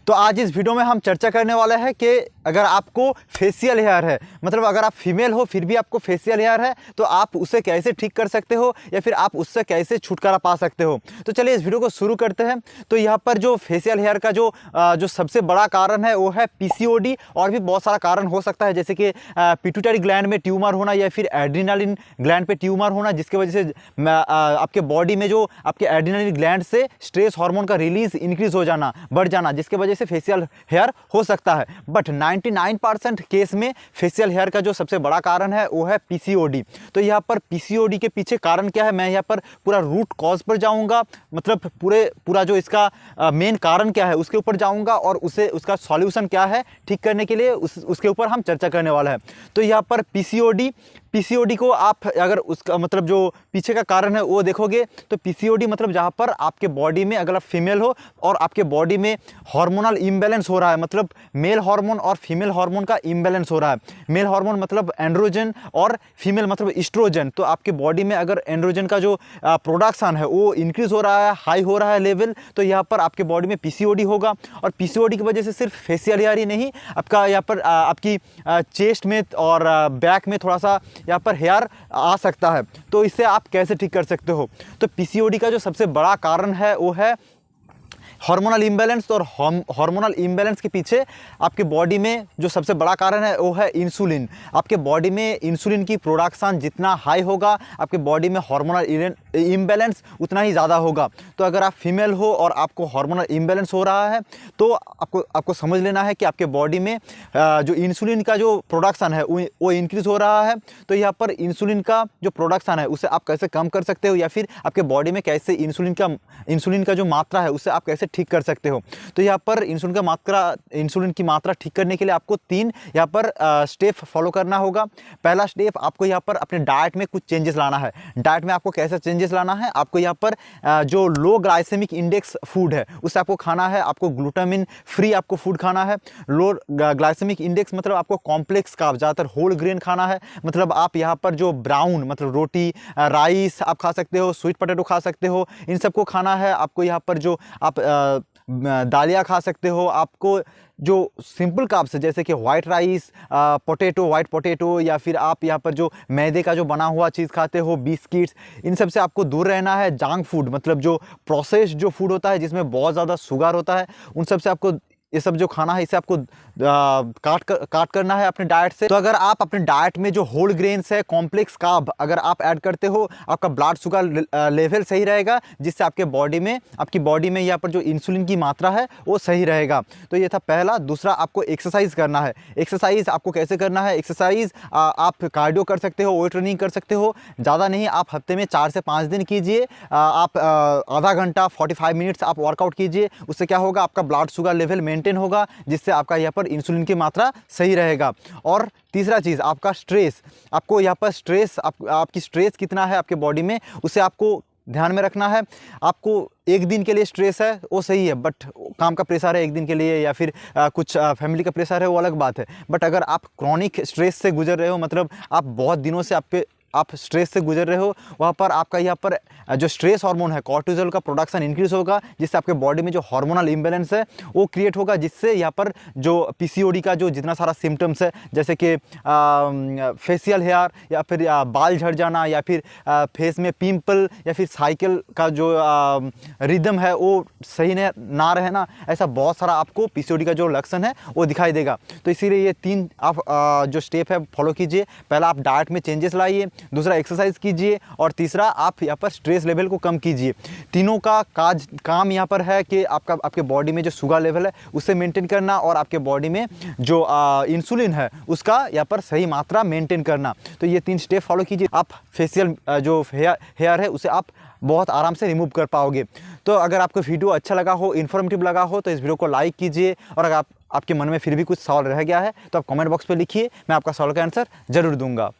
तो आज इस वीडियो में हम चर्चा करने वाले हैं कि अगर आपको फेशियल हेयर है, मतलब अगर आप फीमेल हो फिर भी आपको फेशियल हेयर है, तो आप उसे कैसे ठीक कर सकते हो या फिर आप उससे कैसे छुटकारा पा सकते हो। तो चलिए इस वीडियो को शुरू करते हैं। तो यहाँ पर जो फेशियल हेयर का जो सबसे बड़ा कारण है वो है पीसीओडी। और भी बहुत सारा कारण हो सकता है, जैसे कि पिट्यूटरी ग्लैंड में ट्यूमर होना या फिर एड्रिनालिन ग्लैंड पे ट्यूमर होना, जिसकी वजह से आपके बॉडी में जो आपके एड्रिनालिन ग्लैंड से स्ट्रेस हार्मोन का रिलीज इंक्रीज हो जाना, बढ़ जाना, जिसके वजह से फेशियल हेयर हो सकता है। बट 99% केस में फेशियल हेयर का जो सबसे बड़ा कारण है वो है पीसीओडी। तो यहाँ पर पीसीओडी के पीछे कारण क्या है, मैं यहाँ पर पूरा रूट कॉज पर जाऊँगा, मतलब पूरा जो इसका मेन कारण क्या है उसके ऊपर जाऊँगा और उसका सॉल्यूशन क्या है ठीक करने के लिए उसके ऊपर हम चर्चा करने वाला है। तो यहाँ पर पीसीओडी को आप अगर उसका मतलब जो पीछे का कारण है वो देखोगे तो पीसीओडी मतलब जहाँ पर आपके बॉडी में अगर आप फीमेल हो और आपके बॉडी में हार्मोनल इम्बैलेंस हो रहा है, मतलब मेल हार्मोन और फीमेल हार्मोन का इम्बैलेंस हो रहा है। मेल हार्मोन मतलब एंड्रोजन और फीमेल मतलब इस्ट्रोजन। तो आपके बॉडी में अगर एंड्रोजन का जो प्रोडक्शन है वो इंक्रीज हो रहा है, हाई हो रहा है लेवल, तो यहाँ पर आपके बॉडी में पीसीओडी होगा। और पीसीओडी की वजह से सिर्फ फेशियल हेयर ही नहीं, आपका यहाँ पर आपकी चेस्ट में और बैक में थोड़ा सा यहाँ पर हेयर आ सकता है। तो इससे आप कैसे ठीक कर सकते हो। तो पीसीओडी का जो सबसे बड़ा कारण है वो है हार्मोनल इम्बैलेंस। और हार्मोनल इम्बैलेंस के पीछे आपके बॉडी में जो सबसे बड़ा कारण है वो है इंसुलिन। आपके बॉडी में इंसुलिन की प्रोडक्शन जितना हाई होगा, आपके बॉडी में हार्मोनल इम्बैलेंस उतना ही ज़्यादा होगा। तो अगर आप फीमेल हो और आपको हार्मोनल इम्बैलेंस हो रहा है तो आपको समझ लेना है कि आपके बॉडी में जो इंसुलिन का जो प्रोडक्शन है वो इंक्रीज़ हो रहा है। तो यहाँ पर इंसुलिन का जो प्रोडक्शन है उसे आप कैसे कम कर सकते हो या फिर आपके बॉडी में कैसे इंसुलिन का जो मात्रा है उसे आप कैसे ठीक कर सकते हो। तो यहाँ पर इंसुलिन की मात्रा ठीक करने के लिए आपको 3 यहाँ पर स्टेप फॉलो करना होगा। पहला स्टेप, आपको यहाँ पर अपने डाइट में कुछ चेंजेस लाना है। डाइट में आपको कैसे चेंजेस लाना है, आपको यहाँ पर जो लो ग्लाइसेमिक इंडेक्स फूड है उसे आपको खाना है। आपको ग्लूटामिन फ्री आपको फूड खाना है। लो ग्लाइसेमिक इंडेक्स मतलब आपको कॉम्प्लेक्स कार्ब, ज़्यादातर होल ग्रेन खाना है। मतलब आप यहाँ पर जो ब्राउन मतलब रोटी, राइस आप खा सकते हो, स्वीट पोटैटो खा सकते हो, इन सबको खाना है। आपको यहाँ पर जो आप दालियाँ खा सकते हो। आपको जो सिंपल कार्ब्स है जैसे कि वाइट राइस, वाइट पोटैटो, या फिर आप यहाँ पर जो मैदे का जो बना हुआ चीज़ खाते हो, बिस्किट्स, इन सब से आपको दूर रहना है। जंक फूड मतलब जो प्रोसेस्ड जो फूड होता है जिसमें बहुत ज़्यादा शुगर होता है, उन सब से आपको ये सब जो खाना है इसे आपको काट करना है अपने डाइट से। तो अगर आप अपने डाइट में जो होल ग्रेन्स है, कॉम्प्लेक्स कार्ब अगर आप ऐड करते हो, आपका ब्लड शुगर लेवल सही रहेगा, जिससे आपकी बॉडी में यहाँ पर जो इंसुलिन की मात्रा है वो सही रहेगा। तो ये था पहला। दूसरा, आपको एक्सरसाइज करना है। एक्सरसाइज आपको कैसे करना है, एक्सरसाइज आप कार्डियो कर सकते हो, वेट ट्रेनिंग कर सकते हो। ज़्यादा नहीं, आप हफ्ते में 4 से 5 दिन कीजिए। आप आधा घंटा 45 मिनट्स आप वर्कआउट कीजिए। उससे क्या होगा, आपका ब्लड शुगर लेवल मेंटेन होगा, जिससे आपका यहाँ पर इंसुलिन की मात्रा सही रहेगा। और तीसरा चीज़, आपका स्ट्रेस, आपको यहाँ पर आपकी स्ट्रेस कितना है आपके बॉडी में उसे आपको ध्यान में रखना है। आपको एक दिन के लिए स्ट्रेस है वो सही है, बट काम का प्रेशर है एक दिन के लिए या फिर कुछ फैमिली का प्रेशर है वो अलग बात है। बट अगर आप क्रॉनिक स्ट्रेस से गुजर रहे हो, मतलब आप बहुत दिनों से आप स्ट्रेस से गुजर रहे हो, वहाँ पर आपका यहाँ पर जो स्ट्रेस हार्मोन है कॉर्टिसोल का प्रोडक्शन इंक्रीज होगा, जिससे आपके बॉडी में जो हार्मोनल इम्बैलेंस है वो क्रिएट होगा, जिससे यहाँ पर जो पीसीओडी का जो जितना सारा सिम्टम्स है जैसे कि फेशियल हेयर या फिर बाल झड़ जाना या फिर फेस में पिंपल या फिर साइकिल का जो रिदम है वो सही ना रहना, ऐसा बहुत सारा आपको पीसीओडी का जो लक्षण है वो दिखाई देगा। तो इसीलिए ये 3 आप जो स्टेप है फॉलो कीजिए। पहला, आप डाइट में चेंजेस लाइए। दूसरा, एक्सरसाइज कीजिए। और तीसरा, आप यहाँ पर स्ट्रेस लेवल को कम कीजिए। तीनों का काम यहाँ पर है कि आपके बॉडी में जो शुगर लेवल है उसे मेंटेन करना और आपके बॉडी में जो इंसुलिन है उसका यहाँ पर सही मात्रा मेंटेन करना। तो ये 3 स्टेप फॉलो कीजिए, आप फेशियल जो हेयर है उसे आप बहुत आराम से रिमूव कर पाओगे। तो अगर आपको वीडियो अच्छा लगा हो, इन्फॉर्मेटिव लगा हो, तो इस वीडियो को लाइक कीजिए। और अगर आपके मन में फिर भी कुछ सवाल रह गया है तो आप कमेंट बॉक्स पे लिखिए, मैं आपका सवाल का आंसर जरूर दूंगा।